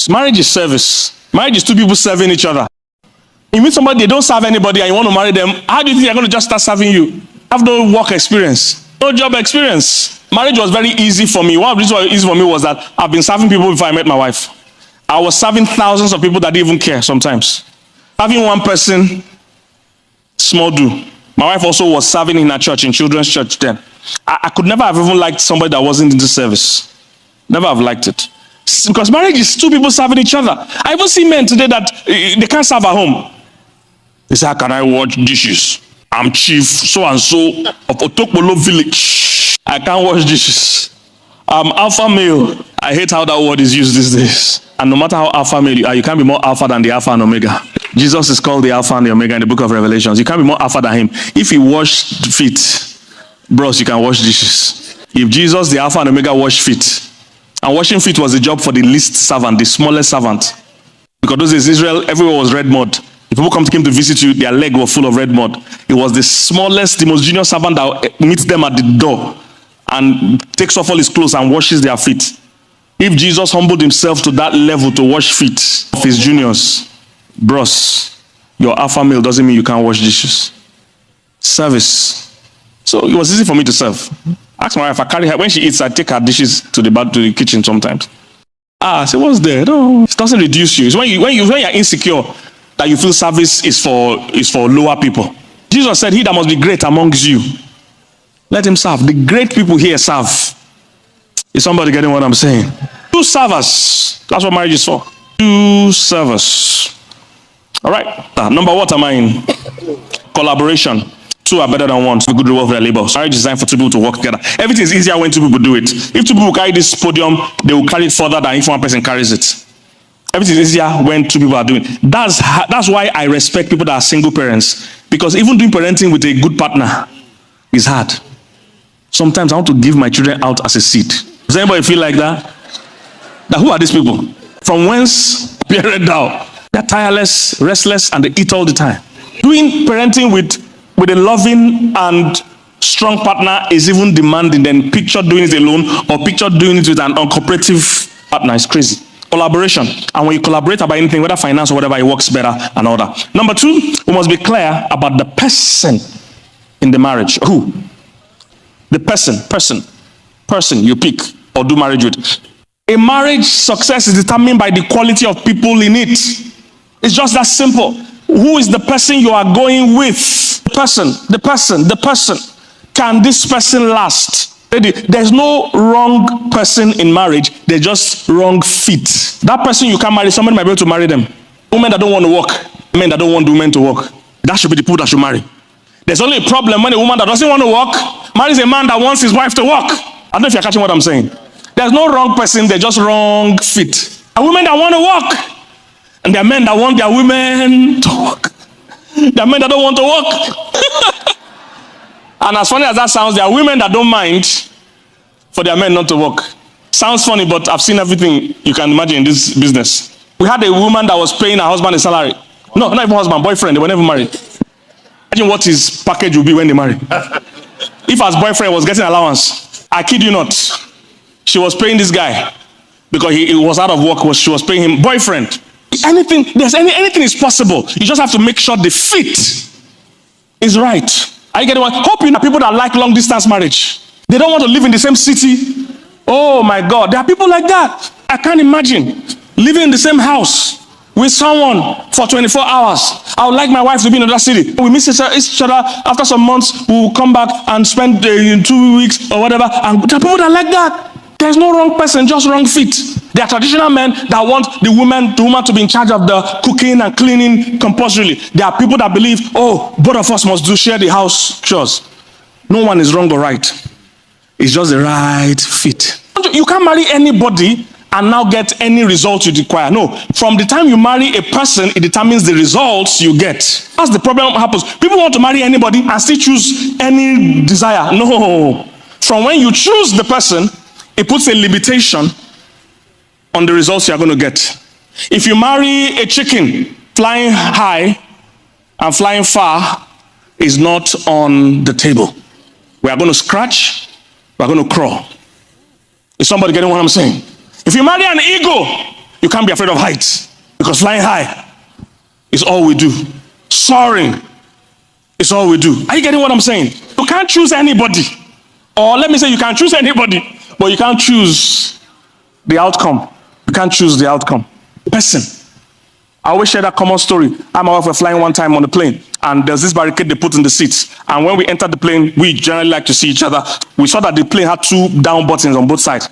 Marriage is service. Marriage is two people serving each other. You meet somebody, they don't serve anybody, and you want to marry them. How do you think they're going to just start serving you? Have no work experience, no job experience. Marriage was very easy for me. One of the reasons why it was easy for me was that I've been serving people before I met my wife. I was serving thousands of people that didn't even care sometimes. Having one person, small do. My wife also was serving in her church, in children's church then. I could never have even liked somebody that wasn't into service. Never have liked it. Because marriage is two people serving each other. I even see men today that they can't serve at home. They say, how can I wash dishes? I'm chief so-and-so of Otokpolo village. I can't wash dishes. I'm alpha male. I hate how that word is used these days. And no matter how alpha male you are, you can't be more alpha than the alpha and omega. Jesus is called the alpha and the omega in the book of Revelations. You can't be more alpha than him. If he washed feet, bros, you can wash dishes. If Jesus, the alpha and omega, washed feet, and washing feet was the job for the least servant, the smallest servant. Because those days, Israel, everywhere was red mud. If people came to visit you, their leg was full of red mud. It was the smallest, the most junior servant that meets them at the door and takes off all his clothes and washes their feet. If Jesus humbled himself to that level to wash feet of his juniors, bros, your alpha male doesn't mean you can't wash dishes. Service. So it was easy for me to serve. Ask my wife, I carry her, when she eats, I take her dishes to the kitchen sometimes. I say, what's there? No, it doesn't reduce you. It's when you're insecure that you feel service is for lower people. Jesus said, he that must be great amongst you, let him serve. The great people here serve. Is somebody getting what I'm saying? Two servers. That's what marriage is for. Two servers. All right. Number what am I in? Collaboration. Two are better than one. So good reward for their labor. Marriage is designed for two people to work together. Everything is easier when two people do it. If two people carry this podium, they will carry it further than if one person carries it. Everything is easier when two people are doing it. That's why I respect people that are single parents. Because even doing parenting with a good partner is hard. Sometimes I want to give my children out as a seed. Does anybody feel like that? Who are these people? From whence appeareth thou? They're tireless, restless, and they eat all the time. Doing parenting with a loving and strong partner is even demanding than picture doing it alone or picture doing it with an uncooperative partner. Is crazy. Collaboration. And when you collaborate about anything, whether finance or whatever, it works better and all that. Number two, we must be clear about the person in the marriage. Who? The person you pick or do marriage with. A marriage success is determined by the quality of people in it. It's just that simple. Who is the person you are going with? The person. Can this person last? There's no wrong person in marriage. There's just wrong fit. That person you can't marry, somebody might be able to marry them. Women that don't want to work, men that don't want women to work. That should be the people that should marry. There's only a problem when a woman that doesn't want to work marries a man that wants his wife to work. I don't know if you're catching what I'm saying. There's no wrong person, there's just wrong fit. There are women that want to work, and there are men that want their women to work. There are men that don't want to work. And as funny as that sounds, there are women that don't mind for their men not to work. Sounds funny, but I've seen everything you can imagine in this business. We had a woman that was paying her husband a salary. No, not even husband, boyfriend. They were never married. Imagine what his package would be when they marry. If his boyfriend was getting allowance, I kid you not, she was paying this guy because he was out of work. She was paying him boyfriend. Anything is possible. You just have to make sure the fit is right. Are you getting what? Hope you know people that like long distance marriage. They don't want to live in the same city. Oh my God, there are people like that. I can't imagine living in the same house with someone for 24 hours. I would like my wife to be in another city. We miss each other. After some months, we will come back and spend 2 weeks or whatever. And there are people that like that. There's no wrong person, just wrong fit. There are traditional men that want the woman to be in charge of the cooking and cleaning compulsorily. There are people that believe, both of us must share the house chores. No one is wrong or right. It's just the right fit. You can't marry anybody and now get any result you require. No, from the time you marry a person, it determines the results you get. That's the problem that happens. People want to marry anybody and still choose any desire. No. From when you choose the person, it puts a limitation on the results you're going to get. If you marry a chicken, flying high and flying far is not on the table. We are going to scratch, we are going to crawl. Is somebody getting what I'm saying? If you marry an eagle, You can't be afraid of heights, because flying high is all we do. Soaring is all we do. Are you getting what I'm saying? You can't choose anybody. Or let me say, you can choose anybody, but you can't choose the outcome. You can't choose the outcome. Person. I always share that common story. I and my wife were flying one time on the plane, and there's this barricade they put in the seats. And when we entered the plane, we generally like to see each other. We saw that the plane had 2 down buttons on both sides.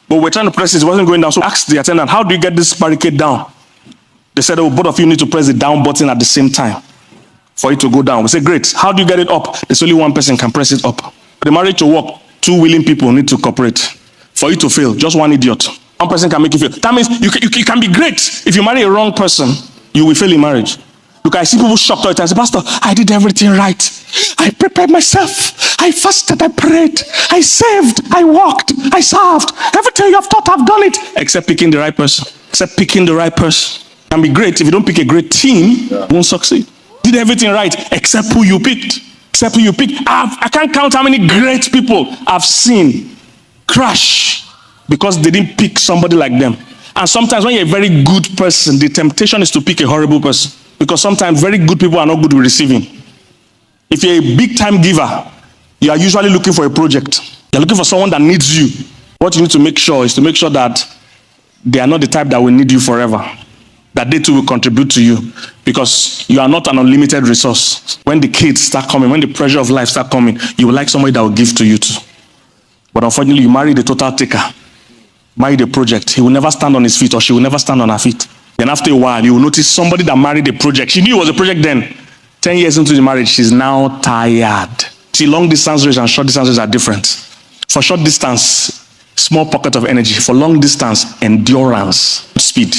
But we're trying to press it wasn't going down. So I asked the attendant, how do you get this barricade down? They said, oh, both of you need to press the down button at the same time for it to go down. We said, great. How do you get it up? There's only one person can press it up. For the marriage to work, 2 willing people need to cooperate. For you to fail, just one idiot. One person can make you fail. That means you can be great. If you marry a wrong person, you will fail in marriage. Look, I see people shocked all the time. Say, Pastor, I did everything right. I prepared myself. I fasted, I prayed, I saved, I walked, I served. Everything you have taught, I've done it. Except picking the right person. Except picking the right person. It can be great. If you don't pick a great team, you won't succeed. Did everything right, except who you picked. Except who you picked. I can't count how many great people I've seen crash because they didn't pick somebody like them. And sometimes when you're a very good person, the temptation is to pick a horrible person. Because sometimes very good people are not good with receiving. If you're a big time giver, you are usually looking for a project. You're looking for someone that needs you. What you need to make sure is to make sure that they are not the type that will need you forever. That they too will contribute to you. Because you are not an unlimited resource. When the kids start coming, when the pressure of life start coming, you will like somebody that will give to you too. But unfortunately, you marry the total taker. Marry the project. He will never stand on his feet, or she will never stand on her feet. Then after a while, you will notice somebody that married a project. She knew it was a project then. 10 years into the marriage, she's now tired. See, long distance race and short distance race are different. For short distance, small pocket of energy. For long distance, endurance, speed.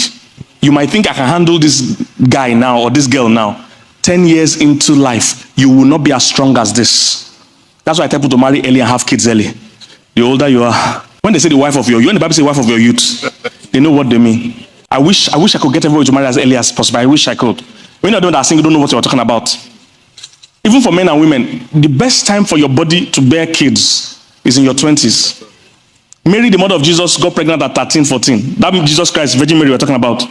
You might think I can handle this guy now or this girl now. 10 years into life, you will not be as strong as this. That's why I tell people to marry early and have kids early. The older you are. When they say the wife of your youth, when the Bible says wife of your youth, they know what they mean. I wish I could get everybody to marry as early as possible. I wish I could. When you're doing that, you don't know what you're talking about. Even for men and women, the best time for your body to bear kids is in your 20s. Mary, the mother of Jesus, got pregnant at 13, 14. That means Jesus Christ, Virgin Mary we're talking about,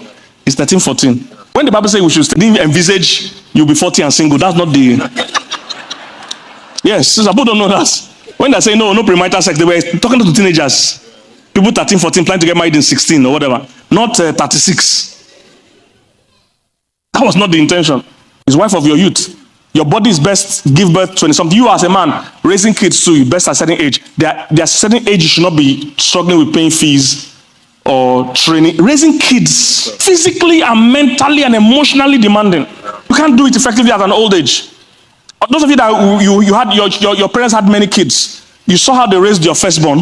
is 13, 14. When the Bible says we should envisage you'll be 40 and single, that's not the... Yes, people don't know that. When they say no premarital sex, they were talking to teenagers. People 13, 14 planning to get married in 16 or whatever. Not 36. That was not the intention. It's wife of your youth. Your body is best give birth 20-something. You as a man, raising kids too, best at a certain age. There are certain age you should not be struggling with paying fees or training. Raising kids, physically and mentally and emotionally demanding. You can't do it effectively at an old age. Those of you that you had your parents had many kids, you saw how they raised your firstborn.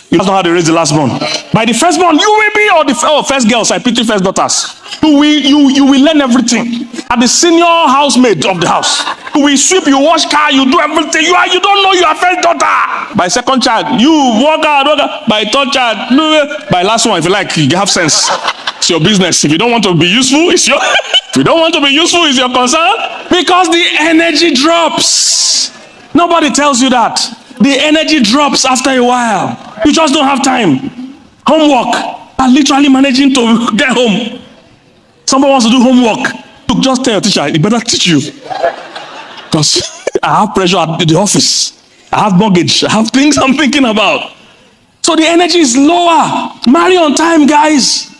You don't know how they raised the lastborn. By the firstborn, you will be first girls. I pity first daughters. You will learn everything. At the senior housemaid of the house, you will sweep, you wash car, you do everything. You don't know you are first daughter. By second child, you walk out. By third child, by last one, if you like, you have sense. It's your business. If you don't want to be useful, it's your. If you don't want to be useful, it's your concern. Because the energy drops. Nobody tells you that. The energy drops after a while. You just don't have time. Homework. I'm literally managing to get home. Somebody wants to do homework. Look, just tell your teacher, he better teach you. Because I have pressure at the office. I have mortgage. I have things I'm thinking about. So the energy is lower. Marry on time, guys.